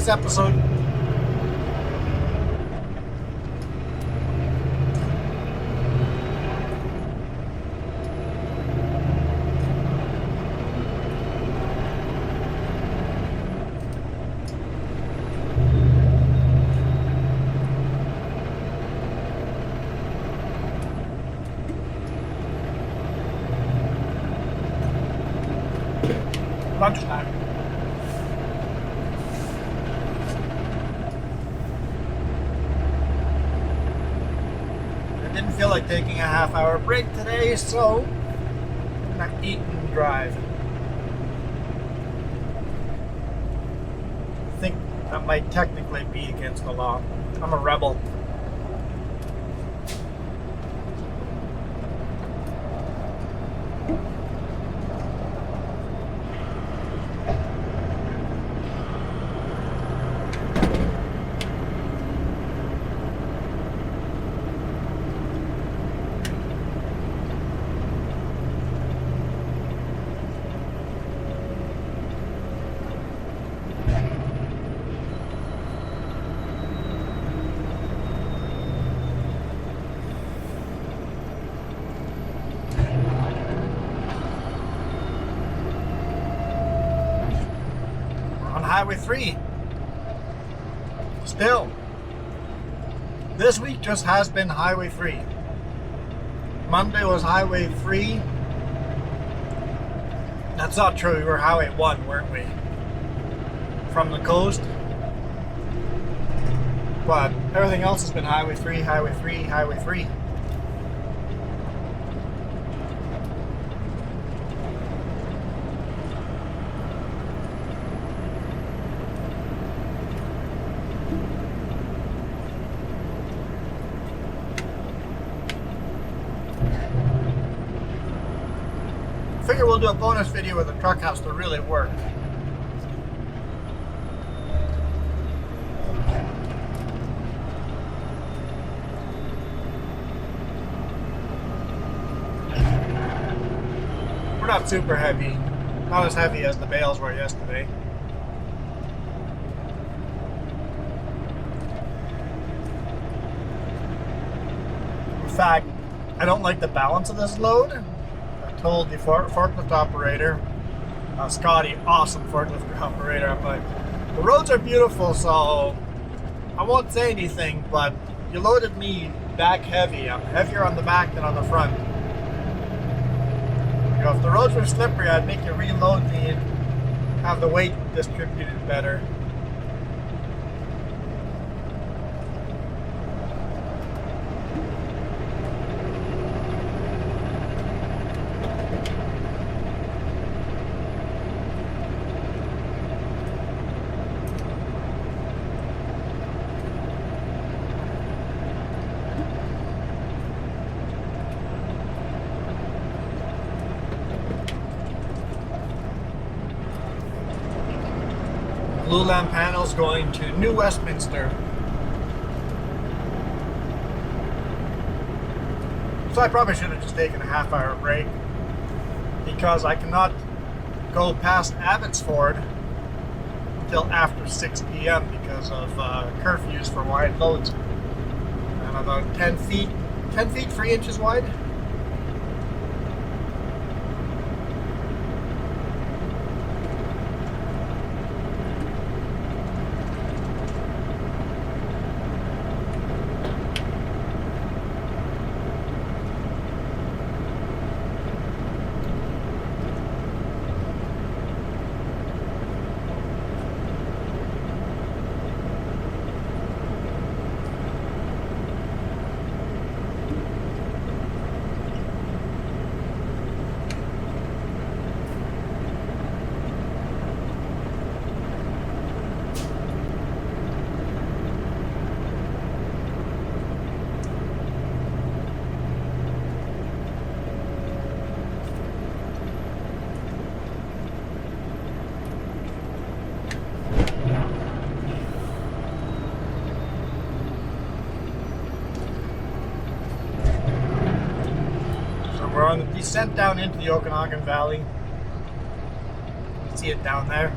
this episode. Lunchtime. I didn't feel like taking a half-hour break today, so I'm gonna eat and drive. I think that might technically be against the law. I'm a rebel. Highway 3. Still, this week just has been Highway 3. Monday was Highway 3. That's not true. We were Highway 1, weren't we? From the coast. But everything else has been Highway 3, Highway 3, Highway 3. Figure we'll do a bonus video where the truck has to really work. We're not super heavy. Not as heavy as the bales were yesterday. In fact, I don't like the balance of this load. Told the forklift operator, Scotty, awesome forklift operator, I'm like, the roads are beautiful, so I won't say anything, but you loaded me back heavy. I'm heavier on the back than on the front. You know, if the roads were slippery, I'd make you reload me and have the weight distributed better. Blue lamp panels going to New Westminster. So I probably should have just taken a half-hour break because I cannot go past Abbotsford until after 6 p.m. because of curfews for wide loads. And about 10 feet 3 inches wide. We're on the descent down into the Okanagan Valley. You see it down there.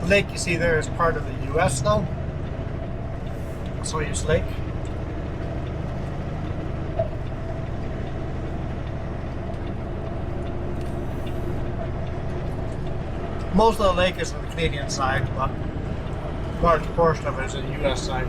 The lake you see there is part of the U.S. though. Osoyoos Lake. Most of the lake is on the Canadian side, but a large portion of it is on the U.S. side.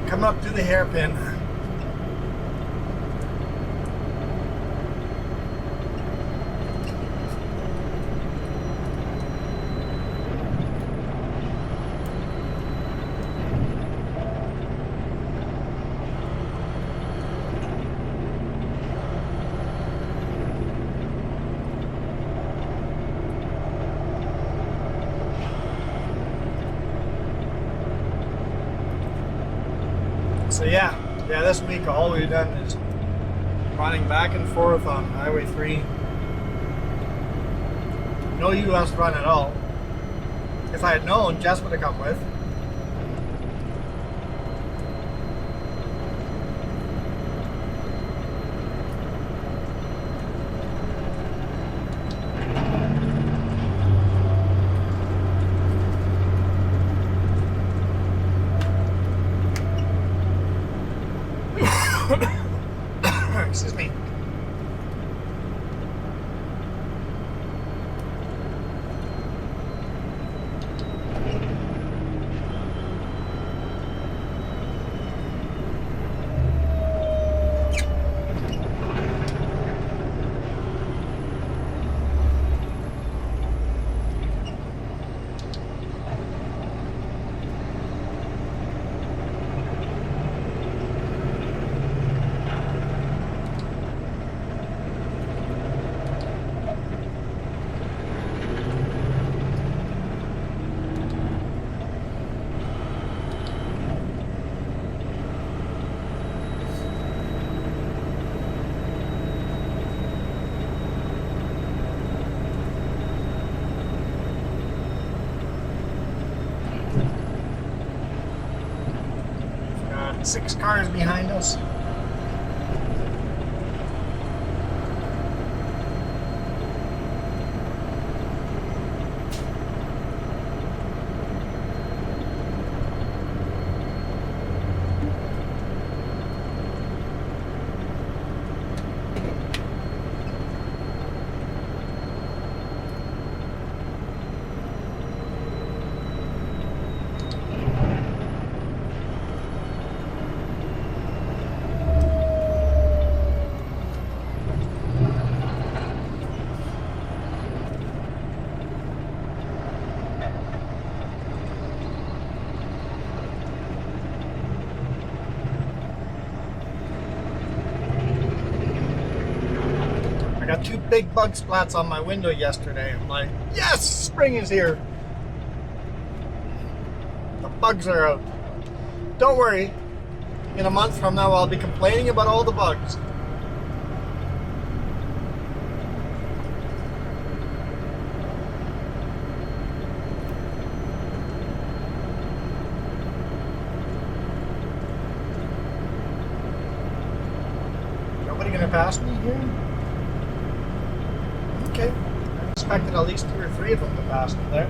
Come up to the hairpin. So yeah, this week all we've done is running back and forth on Highway 3. No US run at all. If I had known, Jess would have come with. Excuse me. Got 6 cars behind us. I got 2 big bug splats on my window yesterday. I'm like, yes, spring is here. The bugs are out. Don't worry, in a month from now I'll be complaining about all the bugs. Nobody gonna pass me here? Okay, that's expected at least 2 or 3 of them to pass me there.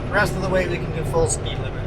The rest of the way we can do full speed limit.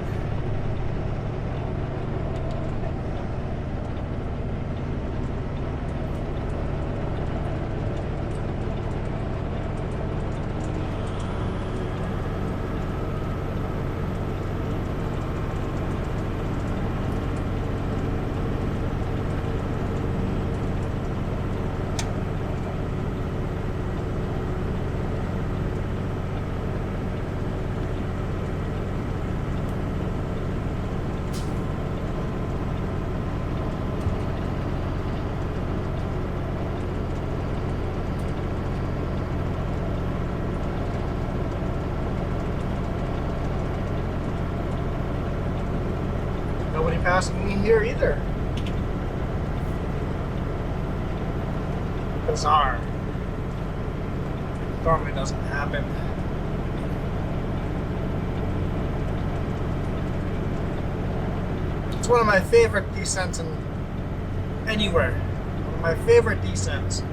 Nobody passing me here either. Bizarre. Normally doesn't happen. It's one of my favorite descents in anywhere. One of my favorite descents.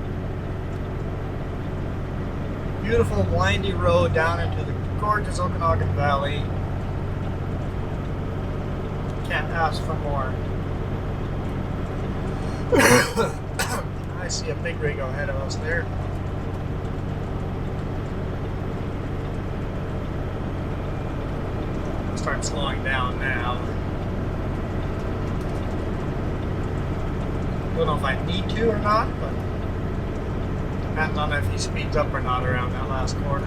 Beautiful windy road down into the gorgeous Okanagan Valley. Can't ask for more. I see a big rig ahead of us there. I'll start slowing down now. Don't know if I need to or not, but depends on if he speeds up or not around that last corner.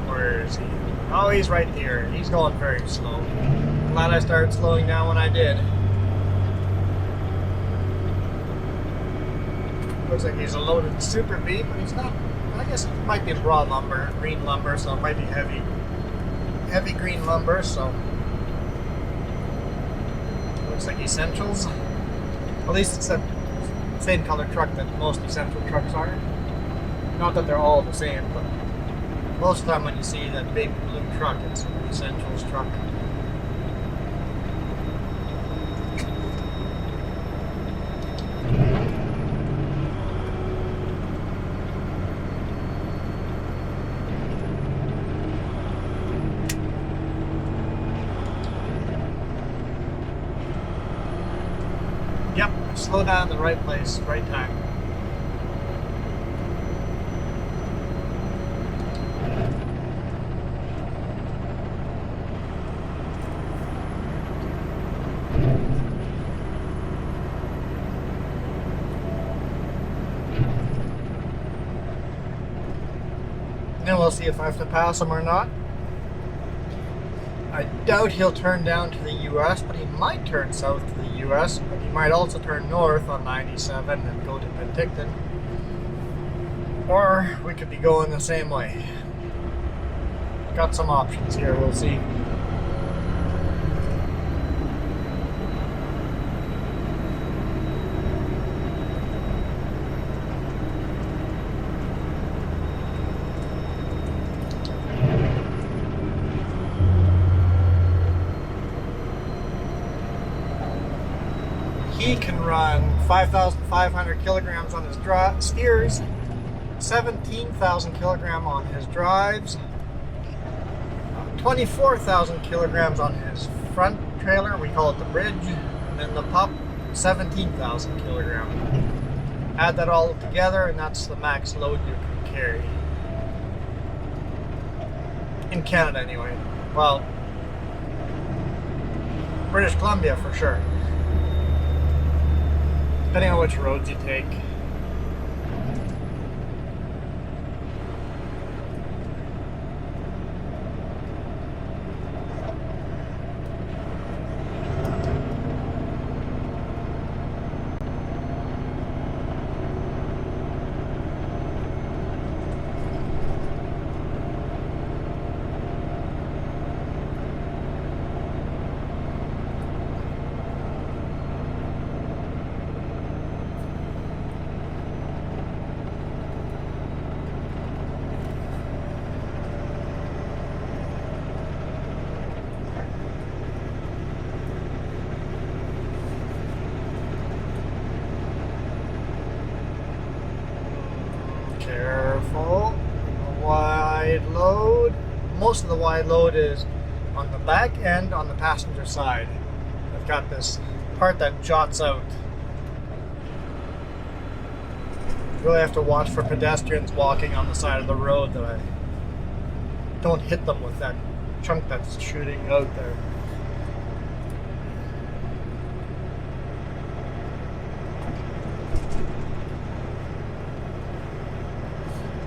Where is he? Oh, he's right there. He's going very slow. Glad I started slowing down when I did. Looks like he's a loaded Super B, but he's not. I guess it might be a broad lumber, green lumber, so it might be heavy green lumber. So looks like Essentials. At least it's the same color truck that most Essential trucks are. Not that they're all the same, but most of the time when you see that big blue truck, it's an Essentials truck. Yep, slow down in the right place, right time. Then we'll see if I have to pass him or not. I doubt he'll turn down to the US, but he might turn south to the US, but he might also turn north on 97 and go to Penticton. Or we could be going the same way. Got some options here, we'll see. He can run 5,500 kilograms on his steers, 17,000 kilogram on his drives, 24,000 kilograms on his front trailer, we call it the bridge, and then the pup, 17,000 kilogram. Add that all together, and that's the max load you can carry. In Canada, anyway. Well, British Columbia for sure. Depending on which roads you take. Careful. Wide load. Most of the wide load is on the back end on the passenger side. I've got this part that jots out. You really have to watch for pedestrians walking on the side of the road that I don't hit them with that chunk that's shooting out there.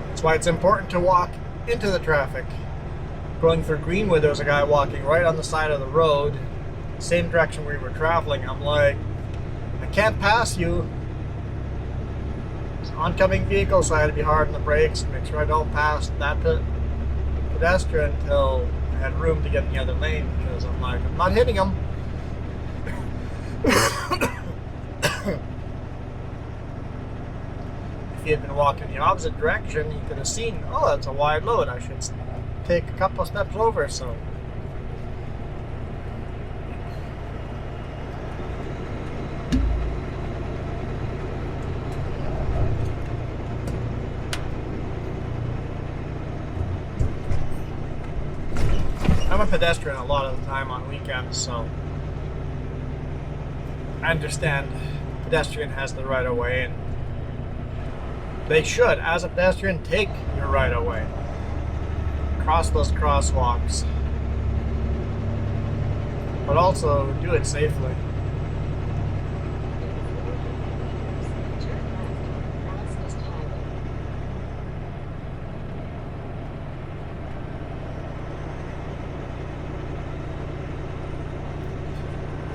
That's why it's important to walk into the traffic. Going through Greenwood, there was a guy walking right on the side of the road, same direction we were traveling. I'm like, I can't pass you. It's an oncoming vehicle, so I had to be hard on the brakes to make sure I don't pass that pedestrian until I had room to get in the other lane, because I'm like, I'm not hitting him. If he had been walking the opposite direction, he could have seen, oh, that's a wide load. I should take a couple of steps over. So I'm a pedestrian a lot of the time on weekends, so I understand pedestrian has the right of way, and they should, as a pedestrian, take your right of way. Cross those crosswalks. But also do it safely.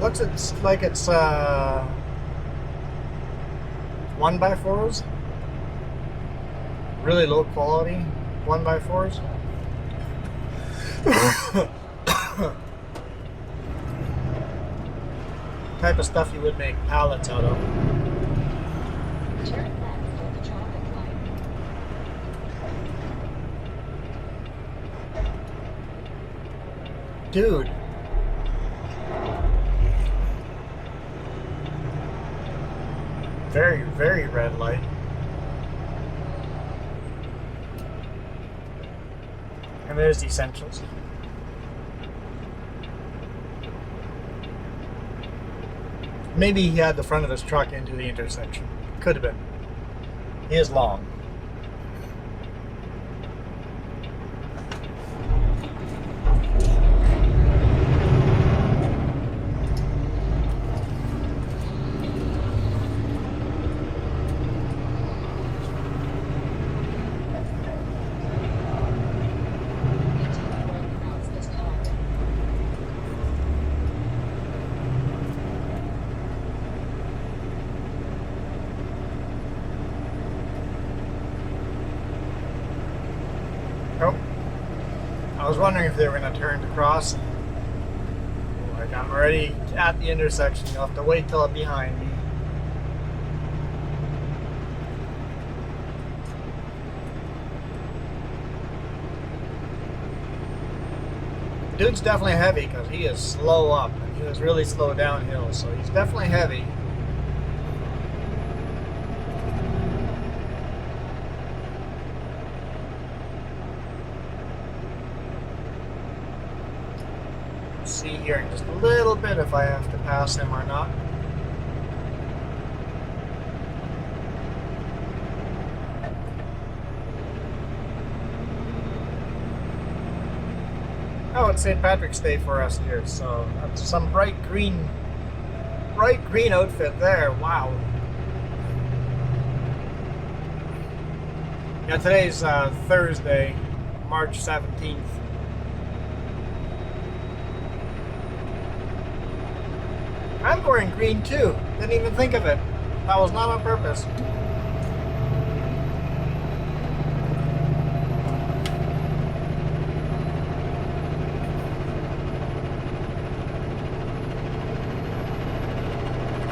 Looks like it's 1x4s. Really low quality 1x4s. Type of stuff you would make pallets out of. Turn left on the traffic light. Dude. Very, very red light. And there's the essentials. Maybe he had the front of his truck into the intersection. Could have been. He is long. Oh, I was wondering if they were going to turn to cross. Like, I'm already at the intersection. You'll have to wait till it's behind me. Dude's definitely heavy because he is slow up and he was really slow downhill, so he's definitely heavy. See here in just a little bit if I have to pass him or not. Oh, it's St. Patrick's Day for us here, so that's some bright green outfit there. Wow. Yeah, today's Thursday, March 17th. I'm wearing green too. Didn't even think of it. That was not on purpose.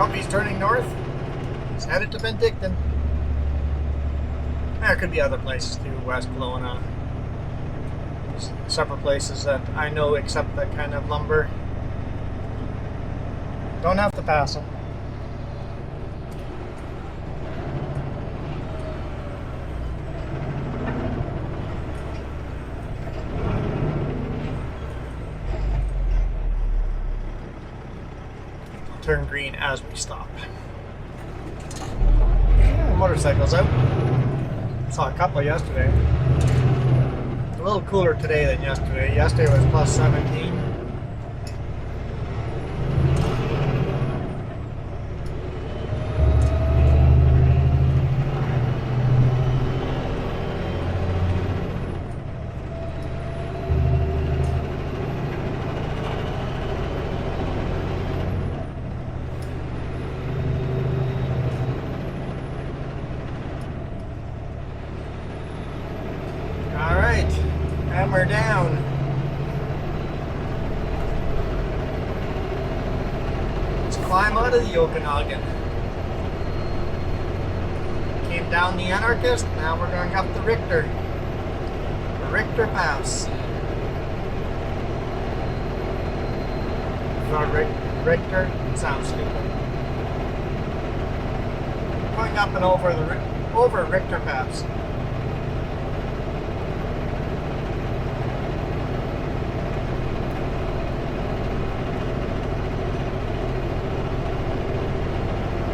Oh, he's turning north. He's headed to Penticton. There could be other places too, West Kelowna. Several places that I know accept that kind of lumber. Don't have to pass them. Turn green as we stop. Yeah, motorcycles out. Saw a couple yesterday. A little cooler today than yesterday. Yesterday was plus 17. Hammer down. Let's climb out of the Okanagan. Came down the Anarchist, now we're going up the Richter. The Richter Pass. Not Richter? Sounds stupid. Going up and over Richter Pass.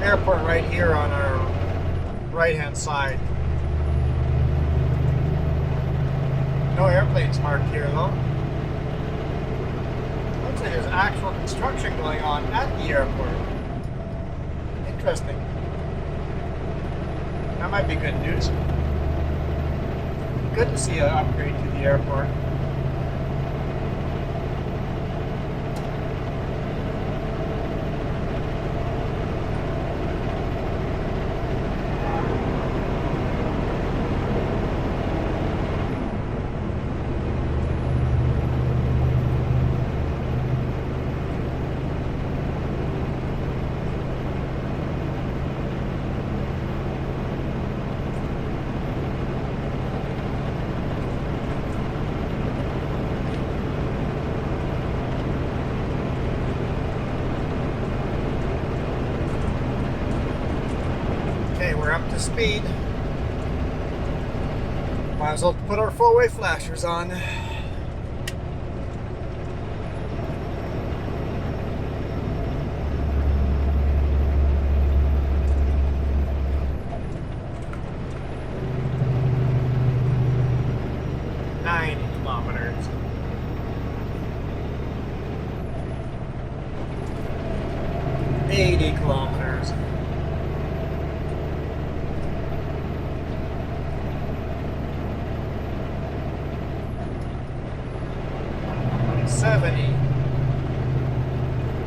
Airport right here on our right hand side. No airplanes parked here though. Looks like there's actual construction going on at the airport. Interesting. That might be good news. Good to see an upgrade to the airport. We're up to speed. Might as well put our four-way flashers on. Kilometers. 80 kilometers. 70.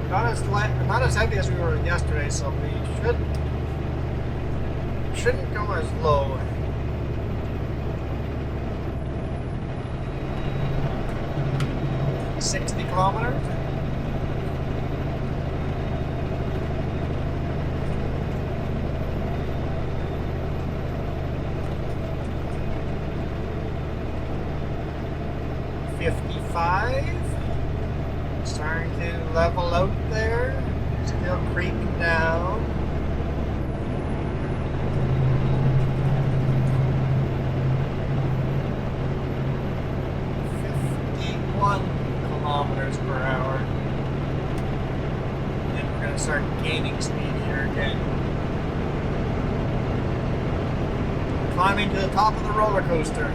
Not as heavy as we were yesterday, so we shouldn't go as low. $60 kilometers. Starting to level out there. Still creeping down. Kilometers per hour. And we're going to start gaining speed here again. Climbing to the top of the roller coaster.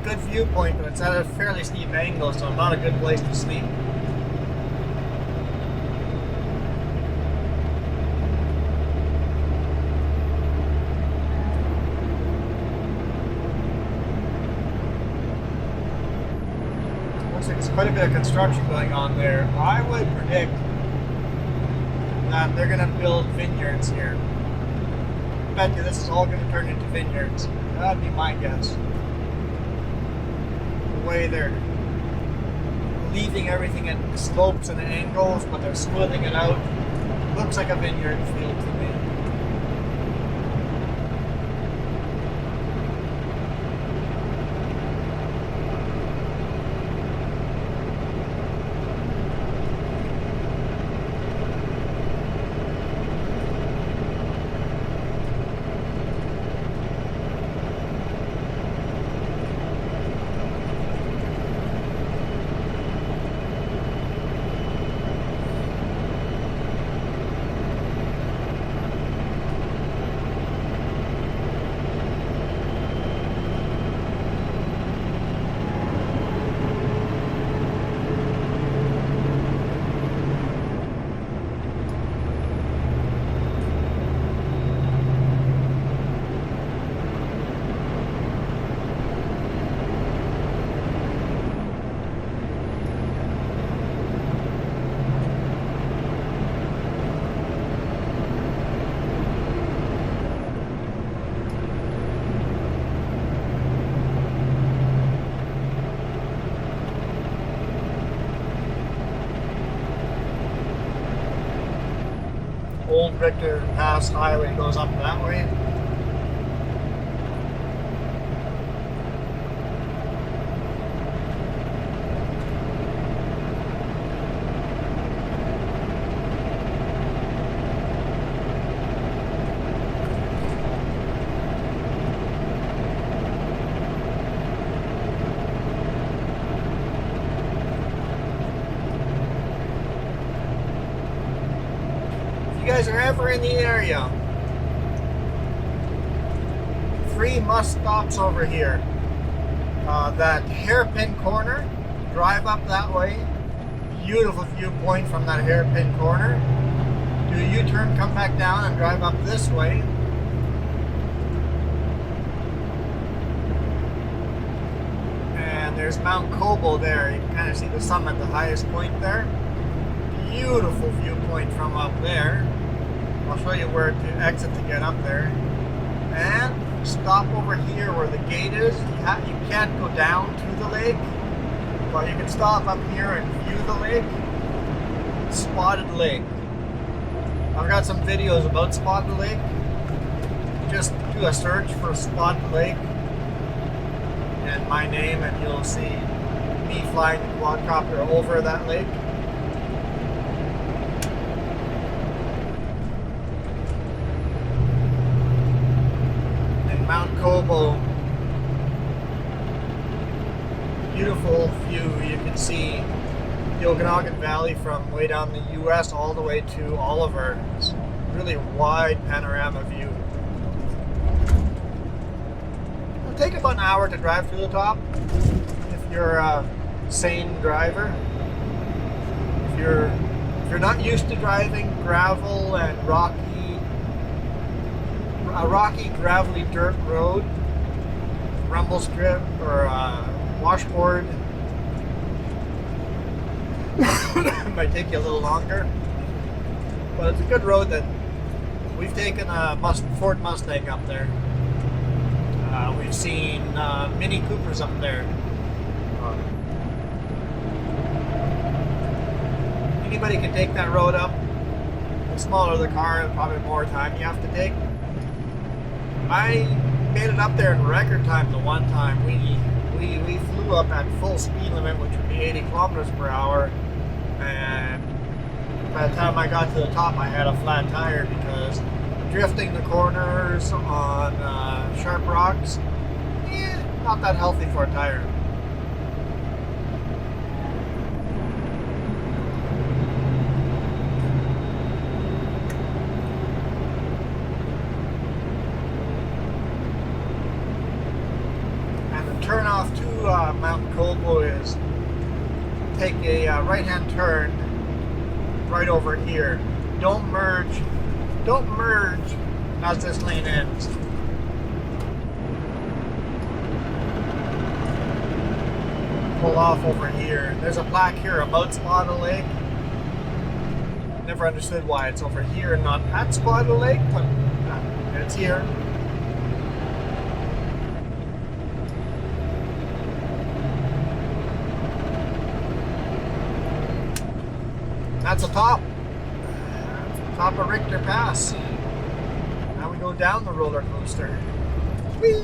good viewpoint, but it's at a fairly steep angle, so not a good place to sleep. Looks like there's quite a bit of construction going on there. I would predict that they're going to build vineyards here. I bet you this is all going to turn into vineyards. That'd be my guess. The way they're leaving everything at slopes and angles, but they're smoothing it out. Looks like a vineyard field to me. Old Victor Pass Highway goes up that way. If you guys are ever in the area, 3 must stops over here. That hairpin corner, drive up that way. Beautiful viewpoint from that hairpin corner. Do a U-turn, come back down and drive up this way. And there's Mount Cobo there. You can kind of see the summit, the highest point there. Beautiful viewpoint from up there. I'll show you where to exit to get up there. And stop over here where the gate is. You can't go down to the lake, but you can stop up here and view the lake. Spotted Lake. I've got some videos about Spotted Lake. Just do a search for Spotted Lake and my name, and you'll see me flying the quadcopter over that lake. Mount Cobo, beautiful view. You can see the Okanagan Valley from way down the US all the way to Oliver. It's a really wide panorama view. It'll take about an hour to drive to the top if you're a sane driver. If you're not used to driving gravel and a rocky, gravelly dirt road, rumble strip, or washboard, might take you a little longer. But it's a good road that we've taken a Ford Mustang up there. We've seen Mini Coopers up there. Anybody can take that road up. The smaller the car, the probably more time you have to take. I made it up there in record time the one time. We flew up at full speed limit, which would be 80 kilometers per hour, and by the time I got to the top I had a flat tire because drifting the corners on sharp rocks, not that healthy for a tire. turn off to Mount Colbo is take a right-hand turn right over here. Don't merge as this lane ends. Pull off over here. There's a plaque here about Spotted Lake. Never understood why it's over here and not at Spotted Lake, but it's here. That's the top of Richter Pass. Now we go down the roller coaster. Whee!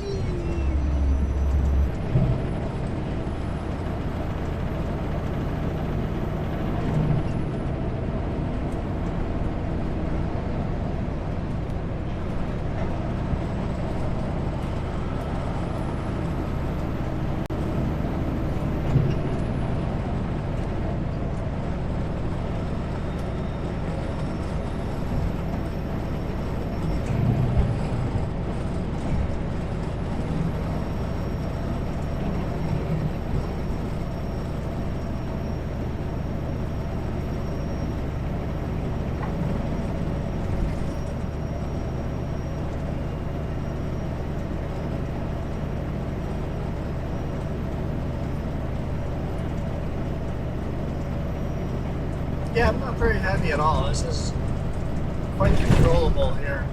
Yeah, I'm not very heavy at all. This is quite controllable here.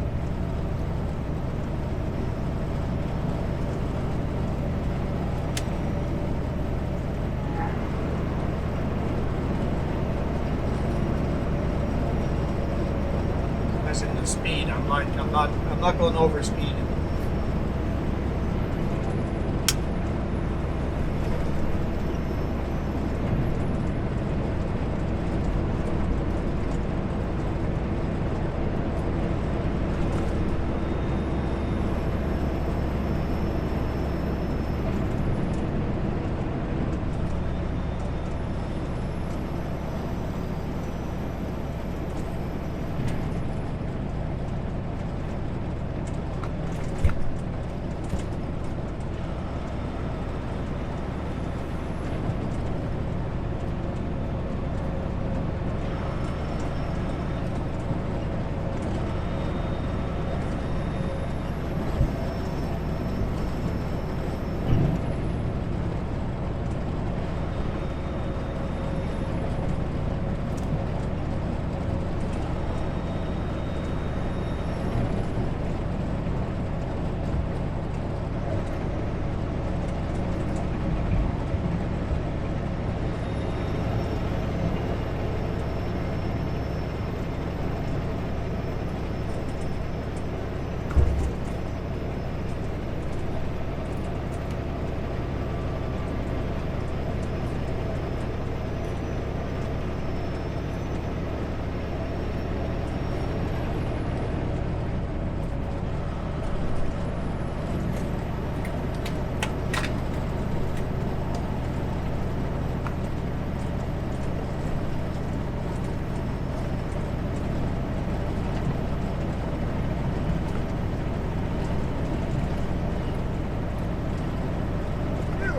As in the speed, I'm not going over speed.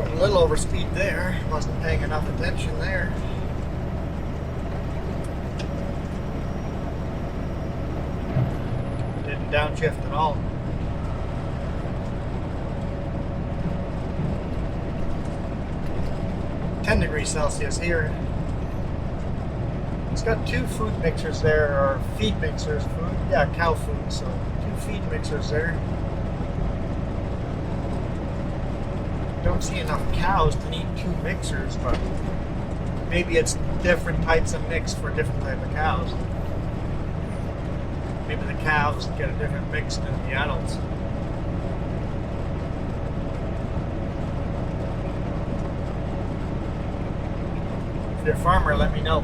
A little over speed there. Wasn't paying enough attention there. Didn't downshift at all. $10°C here. It's got two food mixers there, or feed mixers. Food, yeah, cow food. So 2 feed mixers there. Don't see enough cows to need 2 mixers, but maybe it's different types of mix for different type of cows. Maybe the calves get a different mix than the adults. If you're a farmer, let me know.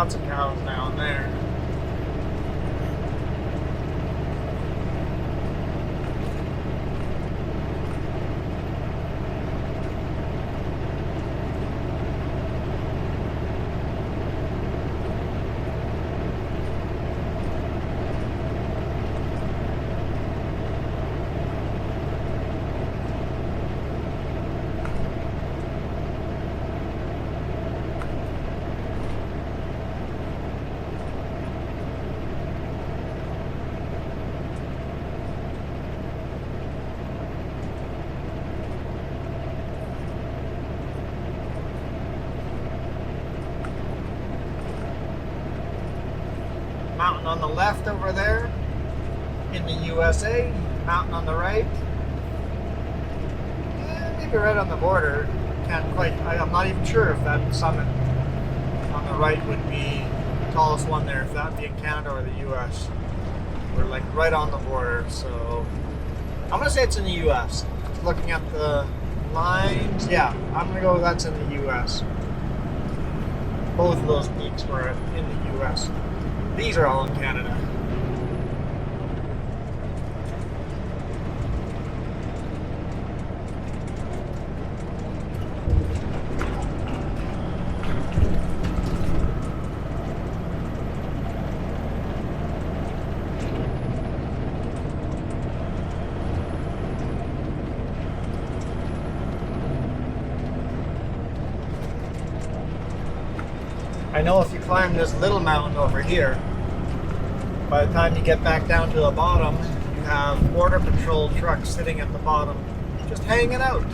lots of cows down there. Mountain on the left over there in the USA, mountain on the right. Yeah, maybe right on the border. Can't quite, I'm not even sure if that summit on the right would be the tallest one there, if that would be in Canada or the US. We're like right on the border, so I'm gonna say it's in the US. Looking at the lines, yeah, I'm gonna go with that's in the US. Both of those peaks were in the US. These are all in Canada. I know if you climb this little mountain over here, by the time you get back down to the bottom, you have Border Patrol trucks sitting at the bottom, just hanging out.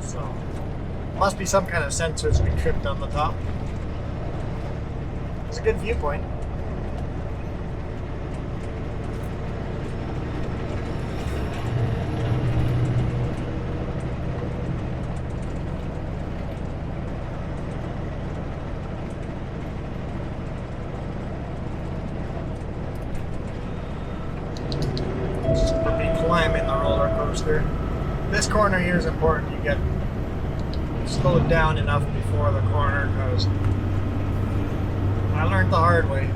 So, must be some kind of sensors we tripped on the top. It's a good viewpoint. Climbing the roller coaster. This corner here is important. You get slowed down enough before the corner, because I learned the hard way.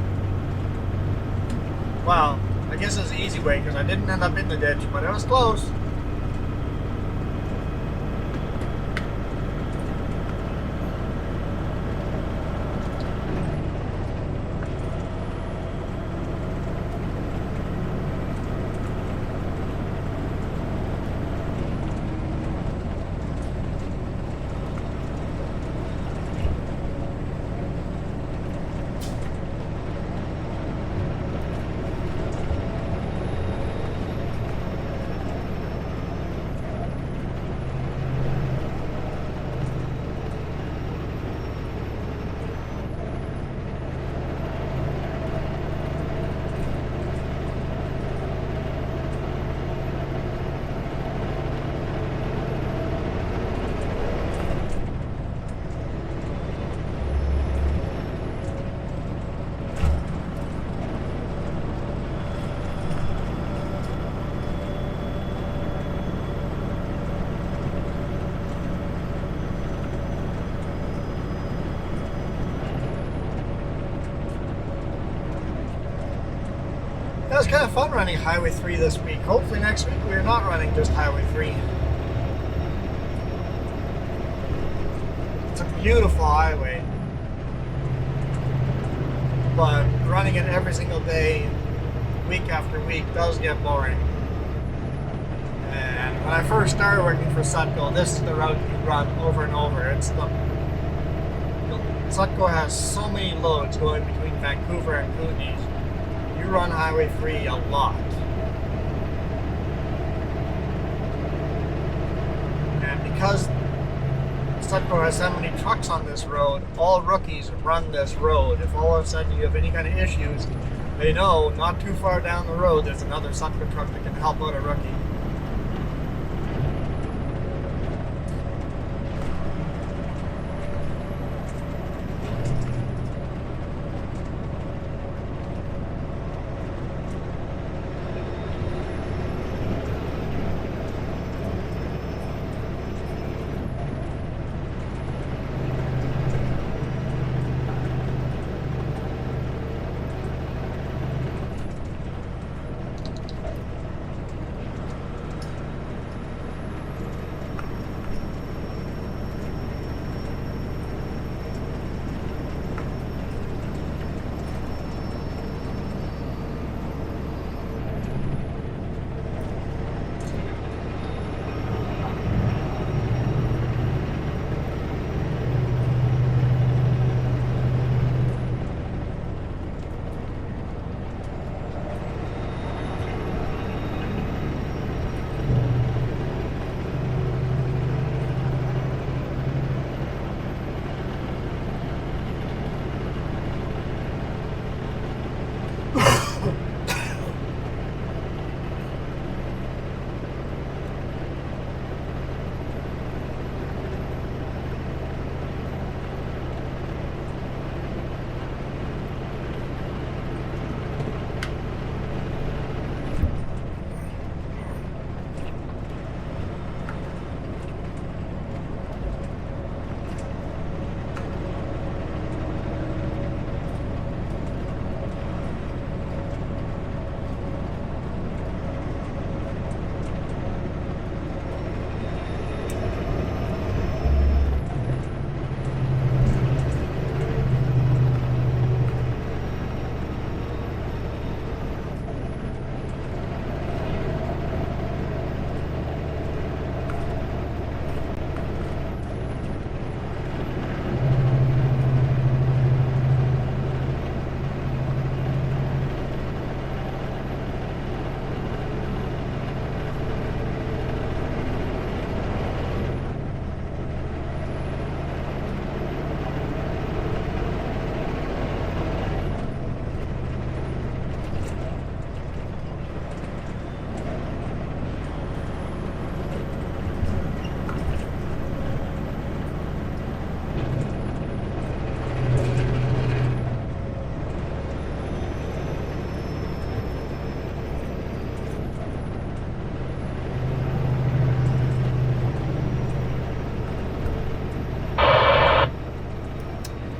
Well, I guess it's the easy way because I didn't end up in the ditch, but it was close. That was kind of fun running Highway 3 this week. Hopefully next week we're not running just Highway 3. It's a beautiful highway. But running it every single day, week after week, does get boring. And when I first started working for Sutco, this is the route you run over and over. Sutco has so many loads going between Vancouver and Kootenays. You run Highway 3 a lot. And because Sutco has so many trucks on this road, all rookies run this road. If all of a sudden you have any kind of issues, they know not too far down the road there's another Sutco truck that can help out a rookie.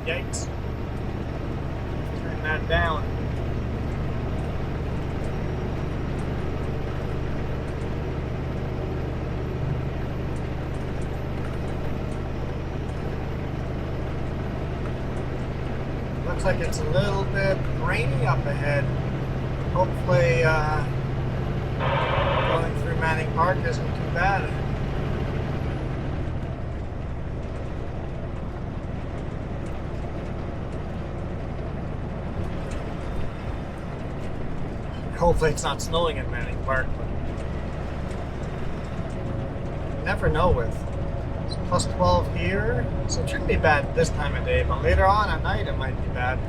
Yikes. Turn that down. Looks like it's a little bit rainy up ahead. Hopefully, going through Manning Park isn't too bad. Hopefully it's not snowing in Manning Park, but you never know with. It's plus 12 here, so it shouldn't be bad this time of day, but later on at night it might be bad.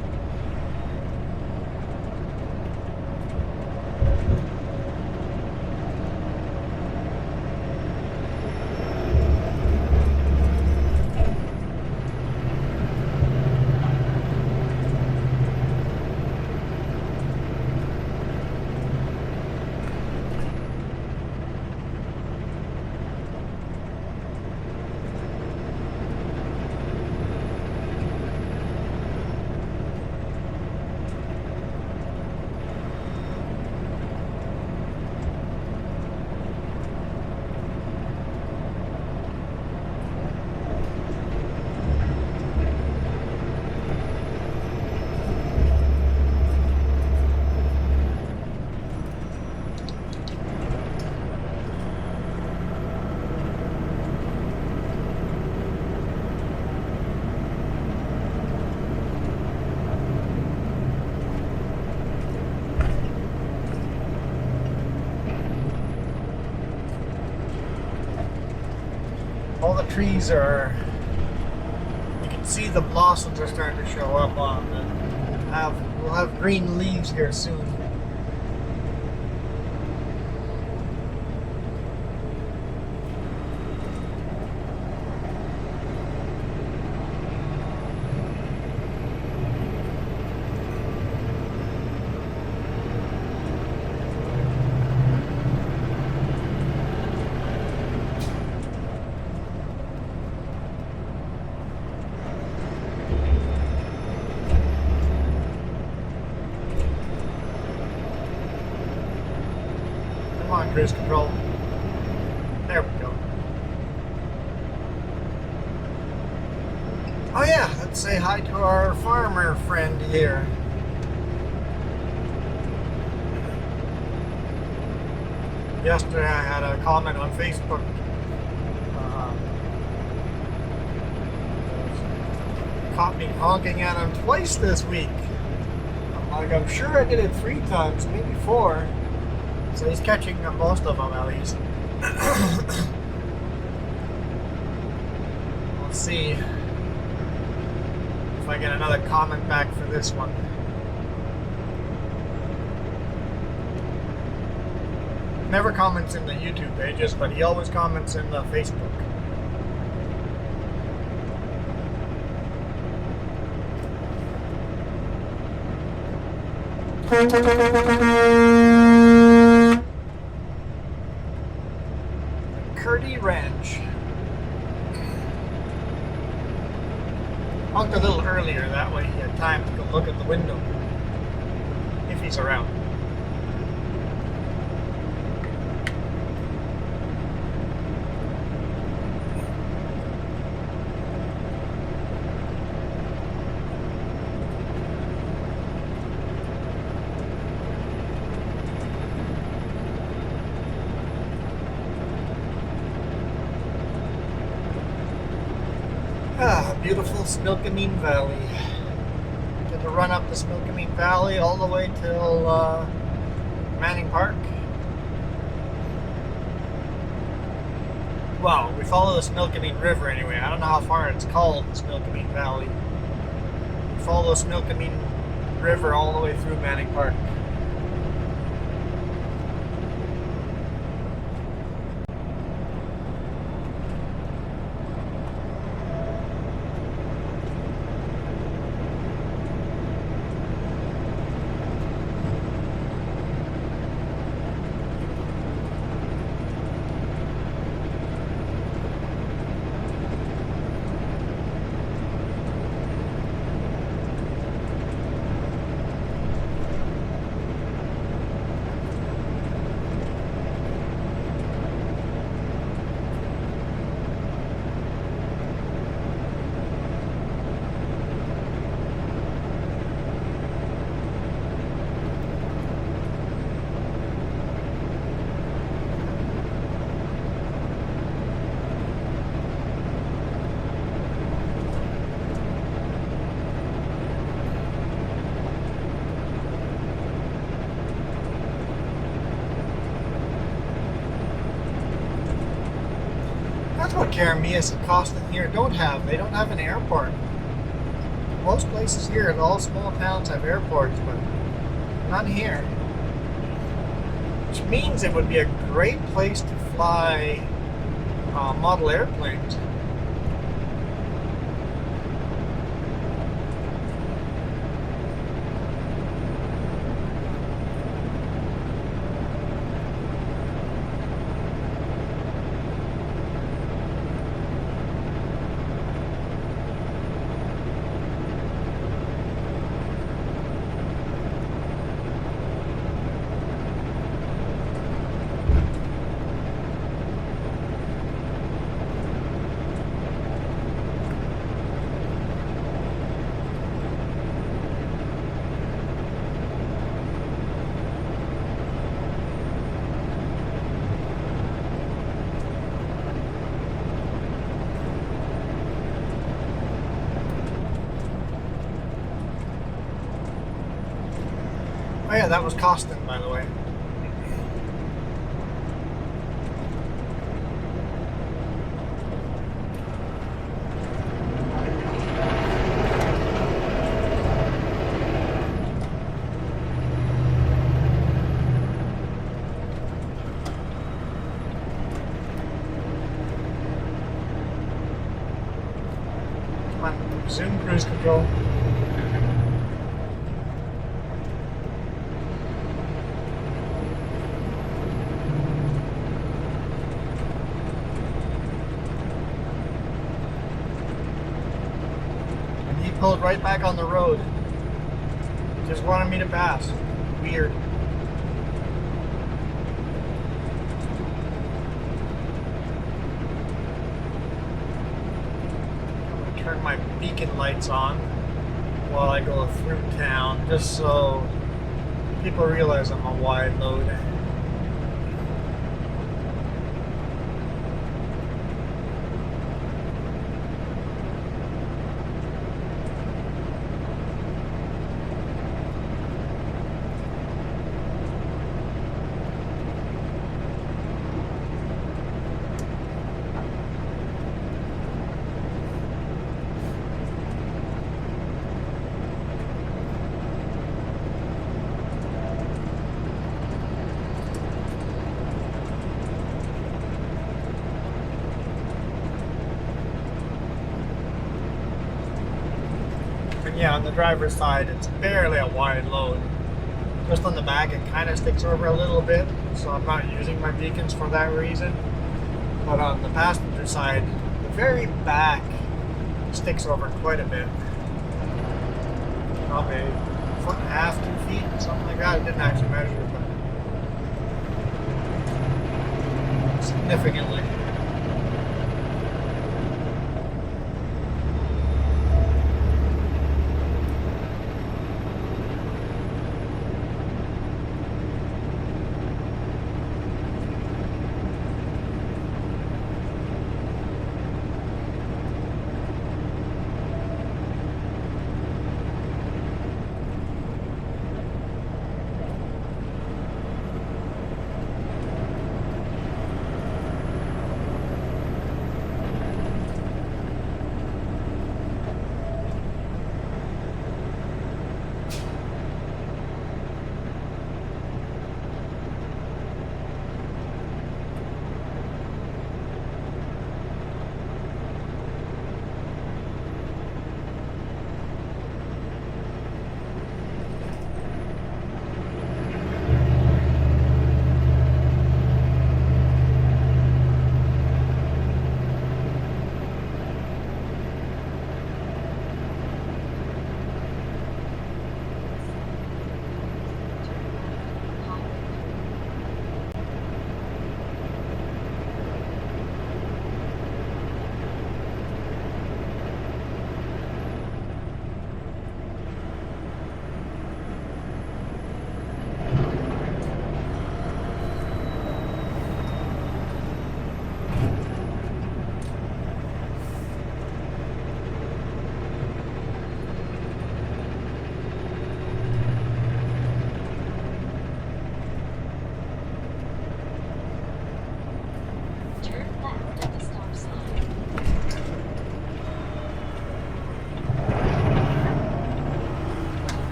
All the trees are, you can see the blossoms are starting to show up on them. We'll have green leaves here soon. Come on, cruise control. There we go. Oh yeah, let's say hi to our farmer friend here. Yesterday I had a comment on Facebook. Caught me honking at him twice this week. I'm sure I did it 3 times, maybe 4. So he's catching most of them at least. Let's see if I get another comment back for this one. Never comments in the YouTube pages, but he always comments in the Facebook. Curdy Ranch. Honked a little earlier, that way he had time to go look at the window. If he's around. Beautiful Smilkameen Valley. Get to run up the Smilkameen Valley all the way till Manning Park. Well, we follow the Smilkameen River anyway. I don't know how far it's called, the Smilkameen Valley. We follow the Smilkameen River all the way through Manning Park. Keremeos and Costin here don't have. They don't have an airport. Most places here, all small towns have airports, but none here. Which means it would be a great place to fly model airplanes. Oh yeah, that was Costin, by the way. Come on, zoom cruise control. Pulled right back on the road. Just wanted me to pass. Weird. I'm gonna turn my beacon lights on while I go through town, just so people realize I'm a wide load. Yeah, on the driver's side, it's barely a wide load. Just on the back, it kind of sticks over a little bit, so I'm not using my beacons for that reason. But on the passenger side, the very back sticks over quite a bit. Probably a foot and a half, 2 feet, something like that. I didn't actually measure, but significantly.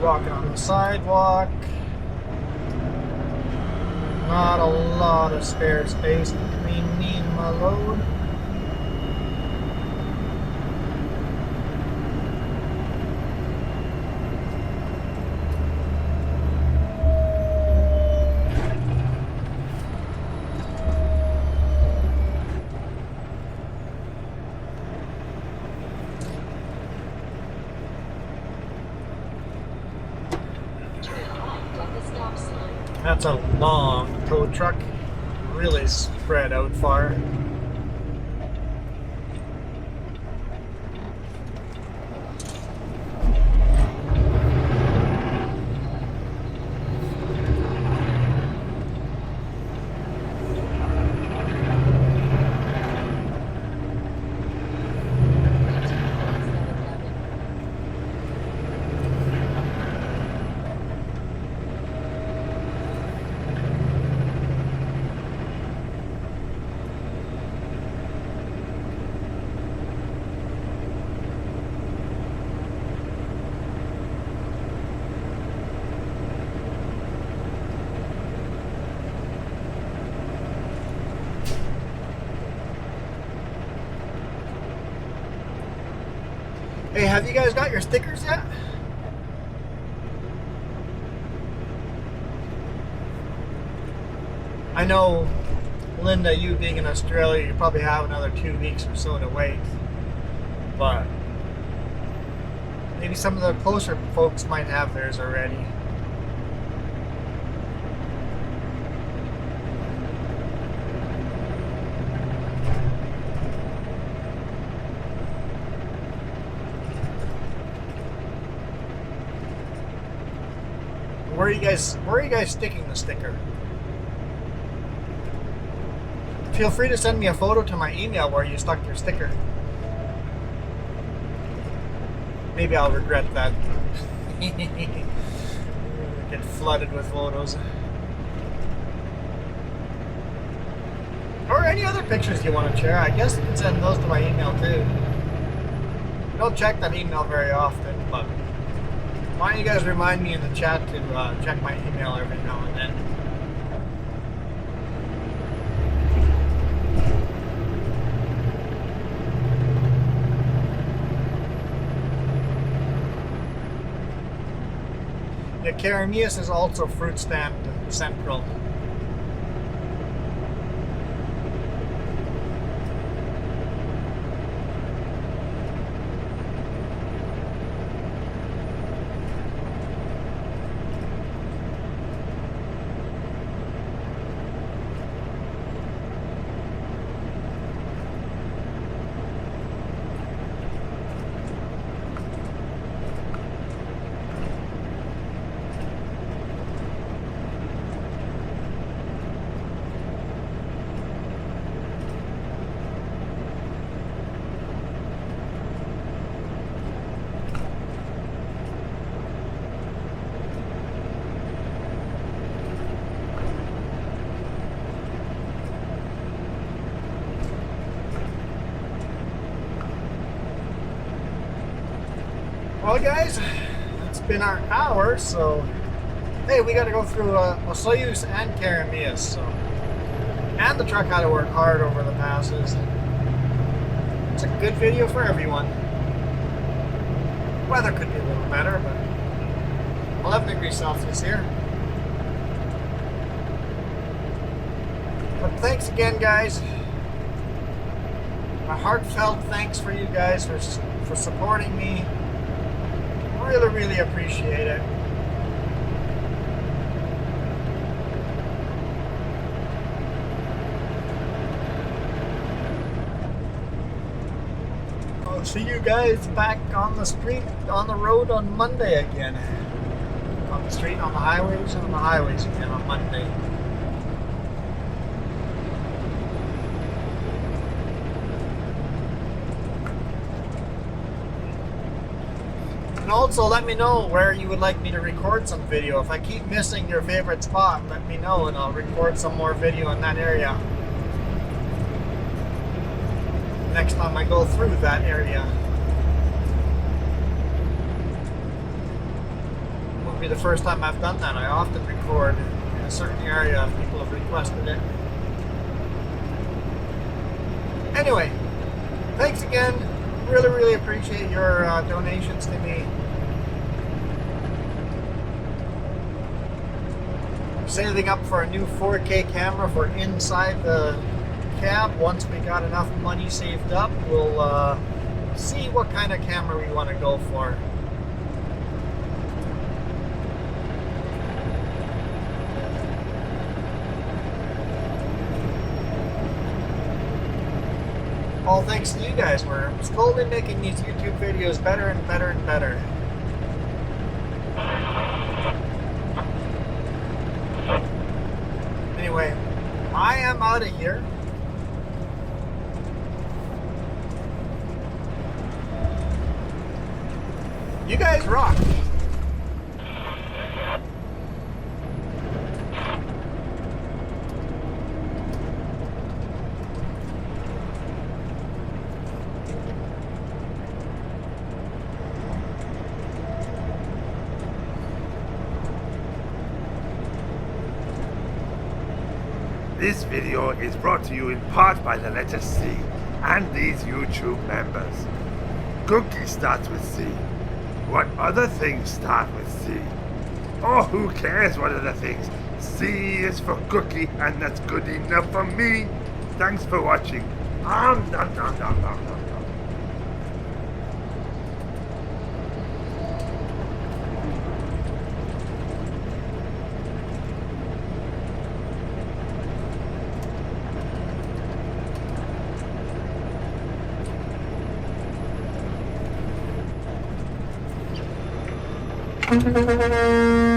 walking on the sidewalk. Not a lot of spare space between me and my load. That's a long tow truck, really spread out far. Hey, have you guys got your stickers yet? I know, Linda, you being in Australia, you probably have another 2 weeks or so to wait. But maybe some of the closer folks might have theirs already. Where are you guys sticking the sticker? Feel free to send me a photo to my email where you stuck your sticker. Maybe I'll regret that. Get flooded with photos. Or any other pictures you want to share. I guess you can send those to my email too. I don't check that email very often, but why don't you guys remind me in the chat to check my email every now and then. Yeah, Keremeos is also fruit stand central. Well, guys, it's been our hour, so hey, we got to go through Osoyoos and Keremeos, so, and the truck had to work hard over the passes. It's a good video for everyone. Weather could be a little better, but 11 degrees Celsius here. But thanks again, guys. A heartfelt thanks for you guys for supporting me. Really appreciate it. I'll see you guys back on the street, on the road on Monday again. On the street, on the highways again on Monday. And also let me know where you would like me to record some video. If I keep missing your favorite spot, let me know and I'll record some more video in that area. Next time I go through that area. won't be the first time I've done that. I often record in a certain area if people have requested it. Anyway, thanks again. Really, really appreciate your donations to me. Saving up for a new 4K camera for inside the cab. Once we got enough money saved up, we'll see what kind of camera we want to go for. All thanks to you guys. We're slowly making these YouTube videos better and better and better. Anyway, I am out of here. You guys rock. This video is brought to you in part by the letter C and these YouTube members. Cookie starts with C. What other things start with C? Oh, who cares what other things? C is for cookie, and that's good enough for me. Thanks for watching. Nom, nom, nom, nom, nom, nom. Thank you.